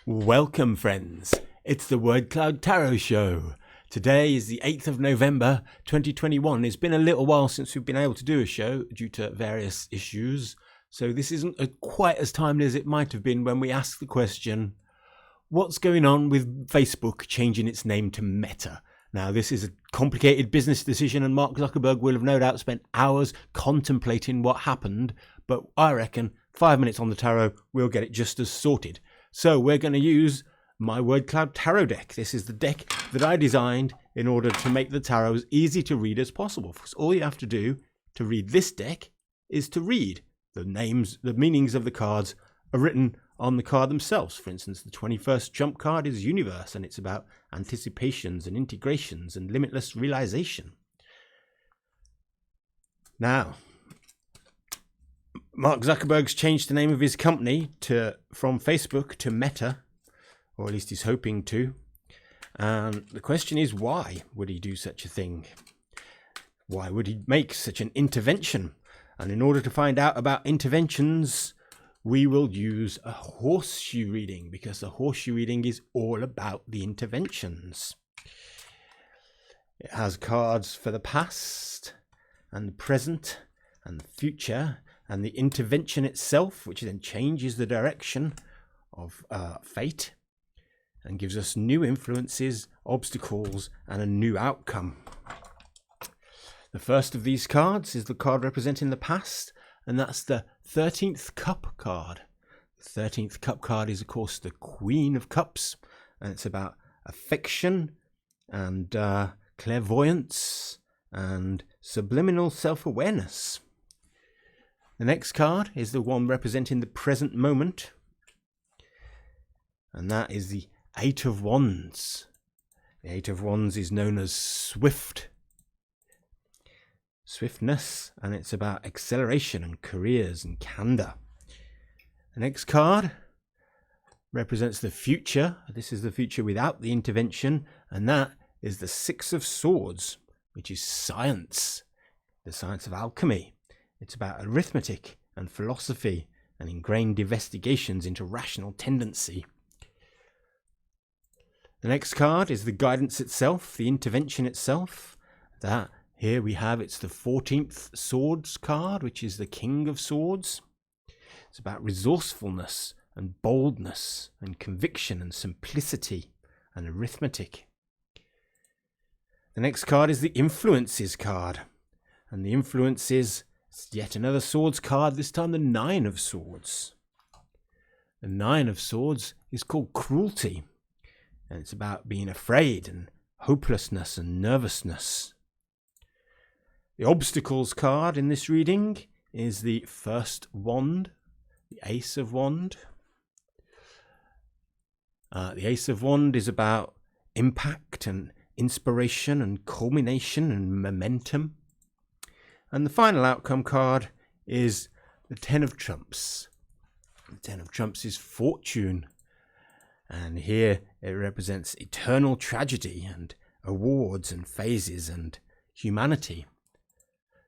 Welcome friends, it's the Word Cloud Tarot Show. Today is the 8th of November 2021. It's been a little while since we've been able to do a show due to various issues, so this isn't quite as timely as it might have been when we asked the question, what's going on with Facebook changing its name to Meta? Now this is a complicated business decision and Mark Zuckerberg will have no doubt spent hours contemplating what happened, but I reckon 5 minutes on the tarot we'll get it just as sorted. So we're going to use my Word Cloud Tarot deck. This is the deck that I designed in order to make the tarot as easy to read as possible. Because all you have to do to read this deck is to read the names, the meanings of the cards are written on the card themselves. For instance, the 21st trump card is Universe, and it's about anticipations and integrations and limitless realization. Now, Mark Zuckerberg's changed the name of his company from Facebook to Meta, or at least he's hoping to. And the question is, why would he do such a thing? Why would he make such an intervention? And in order to find out about interventions, we will use a horseshoe reading, because the horseshoe reading is all about the interventions. It has cards for the past and the present and the future, and the intervention itself, which then changes the direction of fate and gives us new influences, obstacles, and a new outcome. The first of these cards is the card representing the past, and that's the 13th Cup card. The 13th Cup card is, of course, the Queen of Cups, and it's about affection and clairvoyance and subliminal self-awareness. The next card is the one representing the present moment, and that is the Eight of Wands. The Eight of Wands is known as Swiftness, and it's about acceleration and careers and candor. The next card represents the future. This is the future without the intervention, and that is the Six of Swords, which is science, the science of alchemy. It's about arithmetic and philosophy and ingrained investigations into rational tendency. The next card is the guidance itself, the intervention itself. That here we have, it's the 14th Swords card, which is the King of Swords. It's about resourcefulness and boldness and conviction and simplicity and arithmetic. The next card is the Influences card, and the Influences, it's yet another Swords card, this time the Nine of Swords. The Nine of Swords is called Cruelty, and it's about being afraid and hopelessness and nervousness. The Obstacles card in this reading is the First Wand, the Ace of Wand. The Ace of Wand is about impact and inspiration and culmination and momentum. And the final outcome card is the Ten of Trumps. The Ten of Trumps is Fortune. And here it represents eternal tragedy and awards and phases and humanity.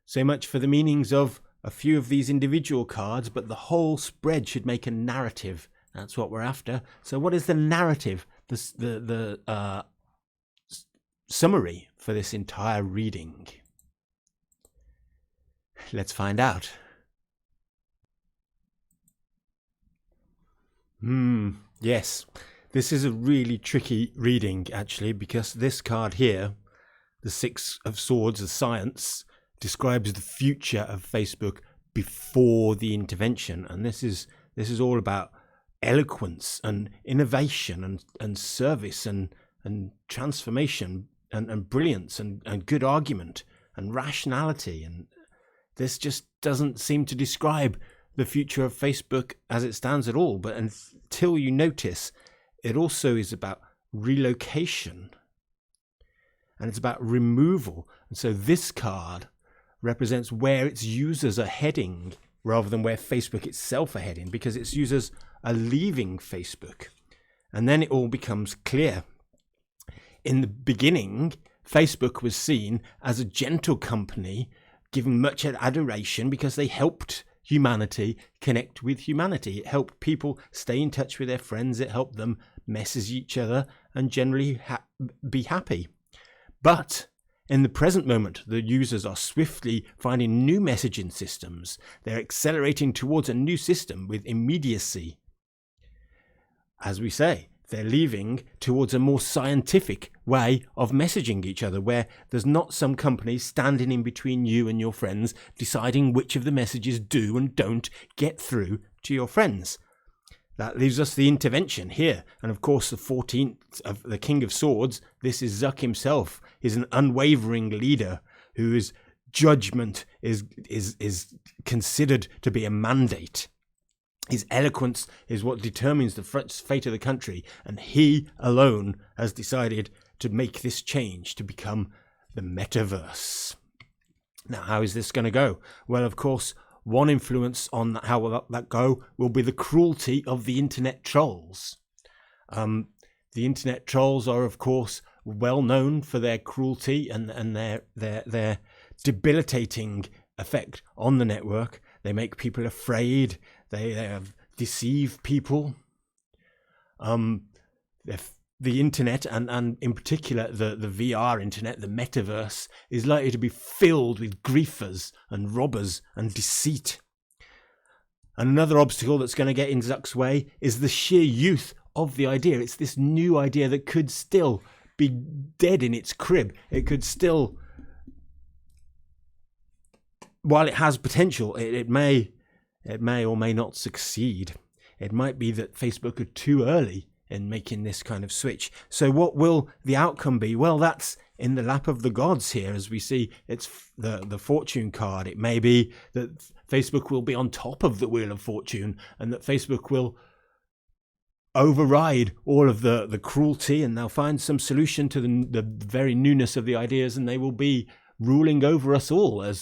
So much for the meanings of a few of these individual cards, but the whole spread should make a narrative. That's what we're after. So what is the narrative, the summary for this entire reading? Let's find out. Yes, this is a really tricky reading actually, because this card here, the Six of Swords, the science, describes the future of Facebook before the intervention, and this is all about eloquence and innovation and service and transformation and brilliance and good argument and rationality, and this just doesn't seem to describe the future of Facebook as it stands at all. But until you notice, it also is about relocation and it's about removal. And so this card represents where its users are heading rather than where Facebook itself are heading, because its users are leaving Facebook. And then it all becomes clear. In the beginning, Facebook was seen as a gentle company, given much adoration because they helped humanity connect with humanity. It helped people stay in touch with their friends. It helped them message each other and generally be happy. But in the present moment, the users are swiftly finding new messaging systems. They're accelerating towards a new system with immediacy. As we say, they're leaving towards a more scientific way of messaging each other, where there's not some company standing in between you and your friends deciding which of the messages do and don't get through to your friends. That leaves us the intervention here. And of course, the 14th of the King of Swords, this is Zuck himself, is an unwavering leader whose judgment is considered to be a mandate. His eloquence is what determines the fate of the country, and he alone has decided to make this change to become the metaverse. Now, how is this going to go? Well, of course, one influence on how will that go will be the cruelty of the internet trolls. The internet trolls are, of course, well known for their cruelty and their debilitating effect on the network. They make people afraid. They deceive people. The internet, and in particular the VR internet, the metaverse, is likely to be filled with griefers and robbers and deceit. And another obstacle that's going to get in Zuck's way is the sheer youth of the idea. It's this new idea that could still be dead in its crib. It could still, while it has potential, it may or may not succeed. It might be that Facebook are too early in making this kind of switch. So what will the outcome be? Well, that's in the lap of the gods here. As we see, it's the fortune card. It may be that Facebook will be on top of the Wheel of Fortune, and that Facebook will override all of the cruelty, and they'll find some solution to the very newness of the ideas, and they will be ruling over us all as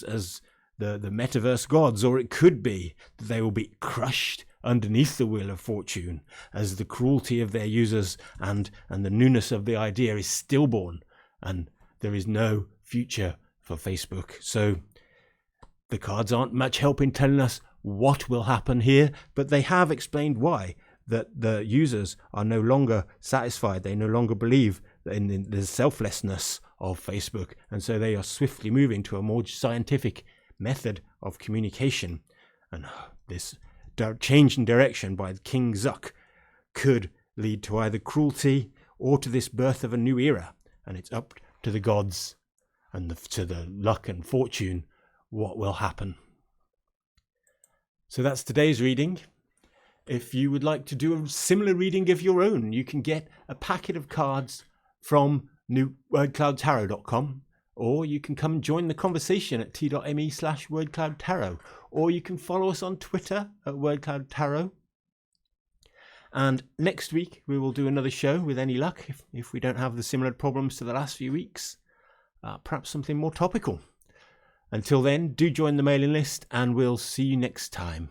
the metaverse gods. Or it could be that they will be crushed underneath the Wheel of Fortune as the cruelty of their users and the newness of the idea is stillborn, and there is no future for Facebook. So the cards aren't much help in telling us what will happen here, but they have explained why. That the users are no longer satisfied. They no longer believe in the selflessness of Facebook, and so they are swiftly moving to a more scientific method of communication. And this change in direction by King Zuck could lead to either cruelty or to this birth of a new era, and it's up to the gods and to the luck and fortune what will happen. So that's today's reading. If you would like to do a similar reading of your own, you can get a packet of cards from wordcloudtarot.com, or you can come and join the conversation at t.me/wordcloudtarot, or you can follow us on Twitter at wordcloudtarot. And next week we will do another show with any luck, if we don't have the similar problems to the last few weeks, perhaps something more topical. Until then, do join the mailing list, and we'll see you next time.